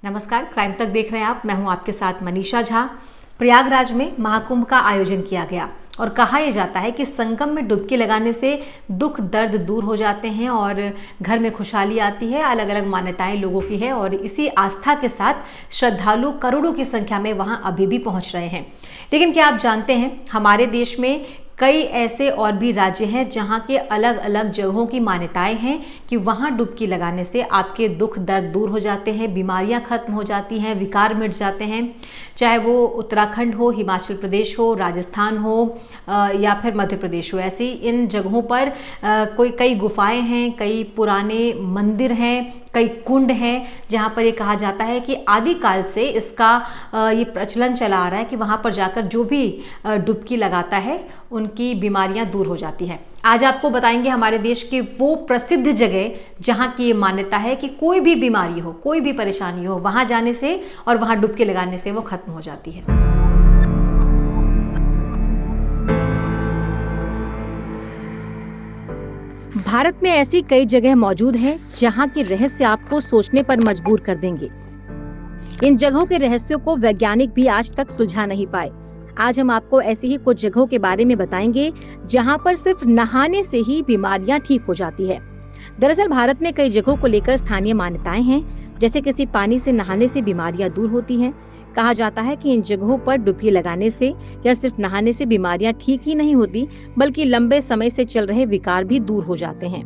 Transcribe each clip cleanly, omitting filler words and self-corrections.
नमस्कार, क्राइम तक देख रहे हैं आप। मैं हूं आपके साथ मनीषा झा। प्रयागराज में महाकुंभ का आयोजन किया गया और कहा यह जाता है कि संगम में डुबकी लगाने से दुख दर्द दूर हो जाते हैं और घर में खुशहाली आती है। अलग अलग मान्यताएं लोगों की है और इसी आस्था के साथ श्रद्धालु करोड़ों की संख्या में वहां अभी भी पहुंच रहे हैं। लेकिन क्या आप जानते हैं, हमारे देश में कई ऐसे और भी राज्य हैं जहां के अलग अलग जगहों की मान्यताएं हैं कि वहां डुबकी लगाने से आपके दुख दर्द दूर हो जाते हैं, बीमारियां खत्म हो जाती हैं, विकार मिट जाते हैं। चाहे वो उत्तराखंड हो, हिमाचल प्रदेश हो, राजस्थान हो या फिर मध्य प्रदेश हो, ऐसी इन जगहों पर कई गुफाएं हैं, कई पुराने मंदिर हैं, कई कुंड हैं जहाँ पर ये कहा जाता है कि आदिकाल से इसका ये प्रचलन चला आ रहा है कि वहाँ पर जाकर जो भी डुबकी लगाता है उनकी बीमारियाँ दूर हो जाती हैं। आज आपको बताएंगे हमारे देश के वो प्रसिद्ध जगह जहाँ की ये मान्यता है कि कोई भी बीमारी हो, कोई भी परेशानी हो, वहाँ जाने से और वहाँ डुबकी लगाने से वो खत्म हो जाती है। भारत में ऐसी कई जगह मौजूद हैं जहां के रहस्य आपको सोचने पर मजबूर कर देंगे। इन जगहों के रहस्यों को वैज्ञानिक भी आज तक सुलझा नहीं पाए। आज हम आपको ऐसी ही कुछ जगहों के बारे में बताएंगे जहां पर सिर्फ नहाने से ही बीमारियां ठीक हो जाती है। दरअसल भारत में कई जगहों को लेकर स्थानीय मान्यताएं हैं, जैसे किसी पानी से नहाने से बीमारियां दूर होती हैं। कहा जाता है कि इन जगहों पर डुबकी लगाने से या सिर्फ नहाने से बीमारियां ठीक ही नहीं होती, बल्कि लंबे समय से चल रहे विकार भी दूर हो जाते हैं।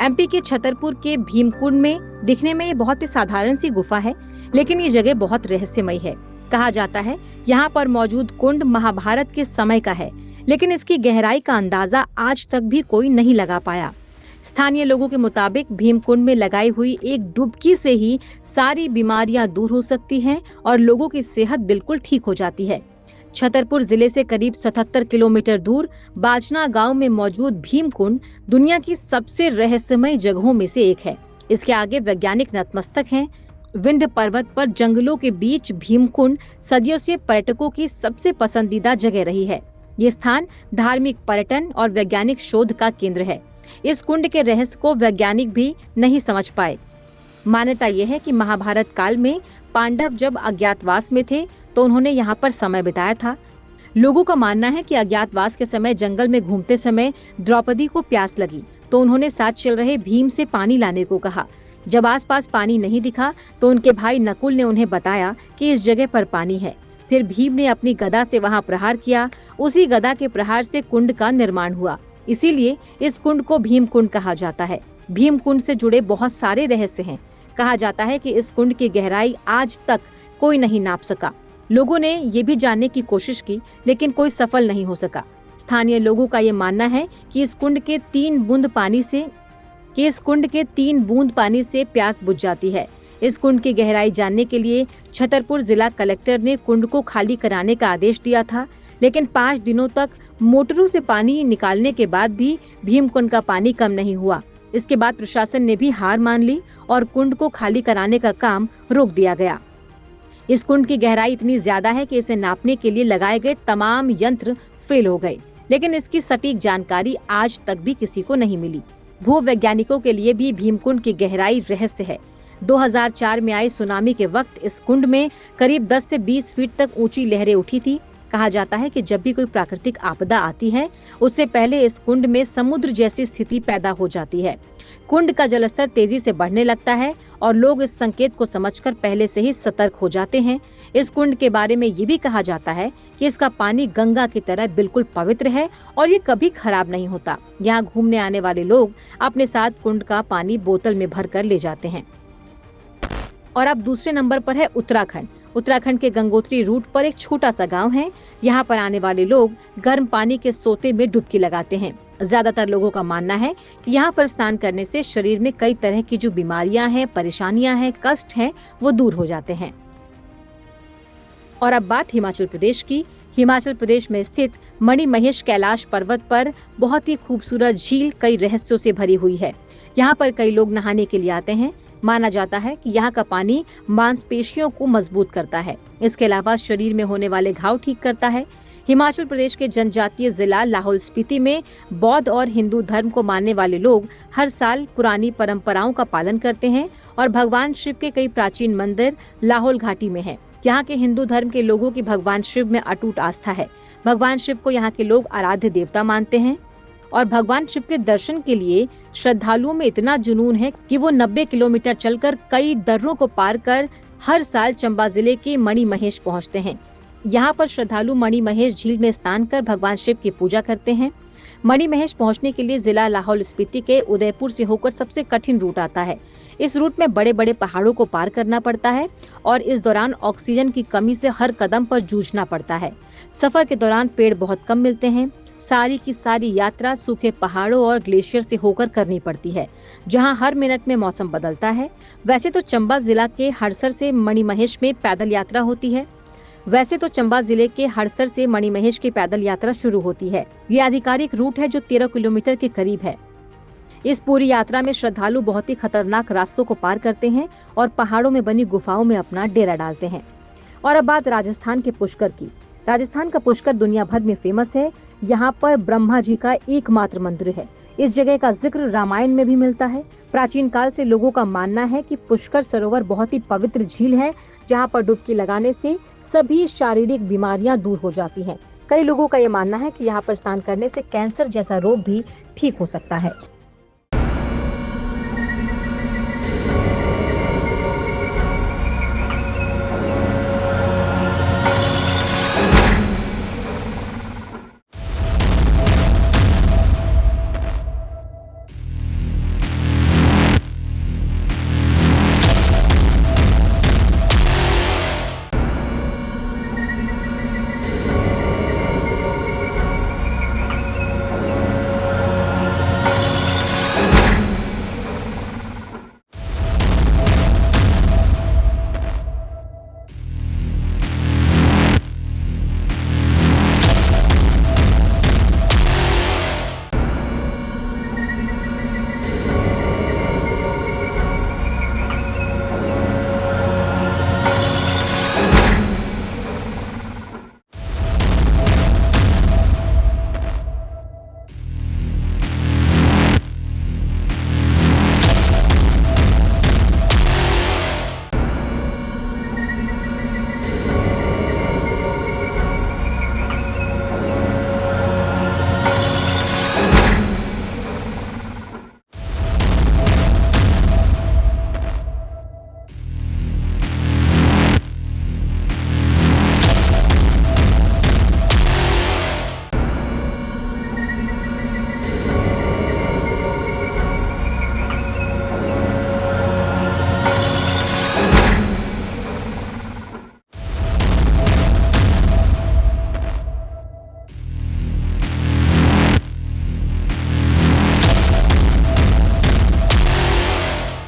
एमपी के छतरपुर के भीमकुंड में दिखने में ये बहुत ही साधारण सी गुफा है, लेकिन ये जगह बहुत रहस्यमय है। कहा जाता है यहाँ पर मौजूद कुंड महाभारत के समय का है, लेकिन इसकी गहराई का अंदाजा आज तक भी कोई नहीं लगा पाया। स्थानीय लोगों के मुताबिक भीमकुंड में लगाई हुई एक डुबकी से ही सारी बीमारियां दूर हो सकती हैं और लोगों की सेहत बिल्कुल ठीक हो जाती है। छतरपुर जिले से करीब 77 किलोमीटर दूर बाजना गांव में मौजूद भीमकुंड दुनिया की सबसे रहस्यमय जगहों में से एक है। इसके आगे वैज्ञानिक नतमस्तक हैं। विंध्य पर्वत पर जंगलों के बीच भीमकुंड सदियों से पर्यटकों की सबसे पसंदीदा जगह रही है। ये स्थान धार्मिक, पर्यटन और वैज्ञानिक शोध का केंद्र है। इस कुंड के रहस्य को वैज्ञानिक भी नहीं समझ पाए। मान्यता यह है कि महाभारत काल में पांडव जब अज्ञातवास में थे तो उन्होंने यहाँ पर समय बिताया था। लोगों का मानना है कि अज्ञातवास के समय जंगल में घूमते समय द्रौपदी को प्यास लगी तो उन्होंने साथ चल रहे भीम से पानी लाने को कहा। जब आसपास पानी नहीं दिखा तो उनके भाई नकुल ने उन्हें बताया कि इस जगह पर पानी है। फिर भीम ने अपनी गदा से वहां प्रहार किया। उसी गदा के प्रहार से कुंड का निर्माण हुआ, इसीलिए इस कुंड को भीम कुंड कहा जाता है। भीम कुंड से जुड़े बहुत सारे रहस्य हैं। कहा जाता है कि इस कुंड की गहराई आज तक कोई नहीं नाप सका। लोगों ने ये भी जानने की कोशिश की, लेकिन कोई सफल नहीं हो सका। स्थानीय लोगों का ये मानना है कि इस कुंड के 3 बूंद पानी से प्यास बुझ जाती है। इस कुंड की गहराई जानने के लिए छतरपुर जिला कलेक्टर ने कुंड को खाली कराने का आदेश दिया था, लेकिन 5 दिनों तक मोटरों से पानी निकालने के बाद भी भीमकुंड का पानी कम नहीं हुआ। इसके बाद प्रशासन ने भी हार मान ली और कुंड को खाली कराने का काम रोक दिया गया। इस कुंड की गहराई इतनी ज्यादा है कि इसे नापने के लिए लगाए गए तमाम यंत्र फेल हो गए, लेकिन इसकी सटीक जानकारी आज तक भी किसी को नहीं मिली। भूवैज्ञानिकों के लिए भी भीमकुंड की गहराई रहस्य है। 2004 में आई सुनामी के वक्त इस कुंड में करीब 10 से 20 फीट तक ऊंची लहरें उठी थी। कहा जाता है कि जब भी कोई प्राकृतिक आपदा आती है, उससे पहले इस कुंड में समुद्र जैसी स्थिति पैदा हो जाती है। कुंड का जलस्तर तेजी से बढ़ने लगता है और लोग इस संकेत को समझकर पहले से ही सतर्क हो जाते हैं। इस कुंड के बारे में ये भी कहा जाता है कि इसका पानी गंगा की तरह बिल्कुल पवित्र है और ये कभी खराब नहीं होता। यहाँ घूमने आने वाले लोग अपने साथ कुंड का पानी बोतल में भरकर ले जाते हैं। और अब दूसरे नंबर पर है उत्तराखंड। उत्तराखंड के गंगोत्री रूट पर एक छोटा सा गांव है। यहाँ पर आने वाले लोग गर्म पानी के सोते में डुबकी लगाते हैं। ज्यादातर लोगों का मानना है कि यहाँ पर स्नान करने से शरीर में कई तरह की जो बीमारियां हैं, परेशानियां हैं, कष्ट हैं, वो दूर हो जाते हैं। और अब बात हिमाचल प्रदेश की। हिमाचल प्रदेश में स्थित मणिमहेश कैलाश पर्वत पर बहुत ही खूबसूरत झील कई रहस्यों से भरी हुई है। यहाँ पर कई लोग नहाने के लिए आते हैं। माना जाता है कि यहाँ का पानी मांसपेशियों को मजबूत करता है। इसके अलावा शरीर में होने वाले घाव ठीक करता है। हिमाचल प्रदेश के जनजातीय जिला लाहौल स्पीति में बौद्ध और हिंदू धर्म को मानने वाले लोग हर साल पुरानी परंपराओं का पालन करते हैं और भगवान शिव के कई प्राचीन मंदिर लाहौल घाटी में हैं। यहाँ के हिंदू धर्म के लोगों की भगवान शिव में अटूट आस्था है। भगवान शिव को यहाँ के लोग आराध्य देवता मानते हैं और भगवान शिव के दर्शन के लिए श्रद्धालुओं में इतना जुनून है कि वो 90 किलोमीटर चलकर कई दर्रों को पार कर हर साल चंबा जिले के मणि महेश पहुँचते हैं। यहाँ पर श्रद्धालु मणि महेश झील में स्नान कर भगवान शिव की पूजा करते हैं। मणि महेश पहुँचने के लिए जिला लाहौल स्पीति के उदयपुर से होकर सबसे कठिन रूट आता है। इस रूट में बड़े बड़े पहाड़ों को पार करना पड़ता है और इस दौरान ऑक्सीजन की कमी से हर कदम पर जूझना पड़ता है। सफर के दौरान पेड़ बहुत कम मिलते हैं। सारी की सारी यात्रा सूखे पहाड़ों और ग्लेशियर से होकर करनी पड़ती है, जहां हर मिनट में मौसम बदलता है। वैसे तो चंबा जिला के हड़सर से मणि महेश में पैदल यात्रा होती है। की पैदल यात्रा शुरू होती है। ये आधिकारिक रूट है जो 13 किलोमीटर के करीब है। इस पूरी यात्रा में श्रद्धालु बहुत ही खतरनाक रास्तों को पार करते हैं और पहाड़ों में बनी गुफाओं में अपना डेरा डालते हैं। और अब बात राजस्थान के पुष्कर की। राजस्थान का पुष्कर दुनिया भर में फेमस है। यहाँ पर ब्रह्मा जी का एकमात्र मंदिर है। इस जगह का जिक्र रामायण में भी मिलता है। प्राचीन काल से लोगों का मानना है कि पुष्कर सरोवर बहुत ही पवित्र झील है, जहाँ पर डुबकी लगाने से सभी शारीरिक बीमारियां दूर हो जाती हैं। कई लोगों का ये मानना है कि यहाँ पर स्नान करने से कैंसर जैसा रोग भी ठीक हो सकता है।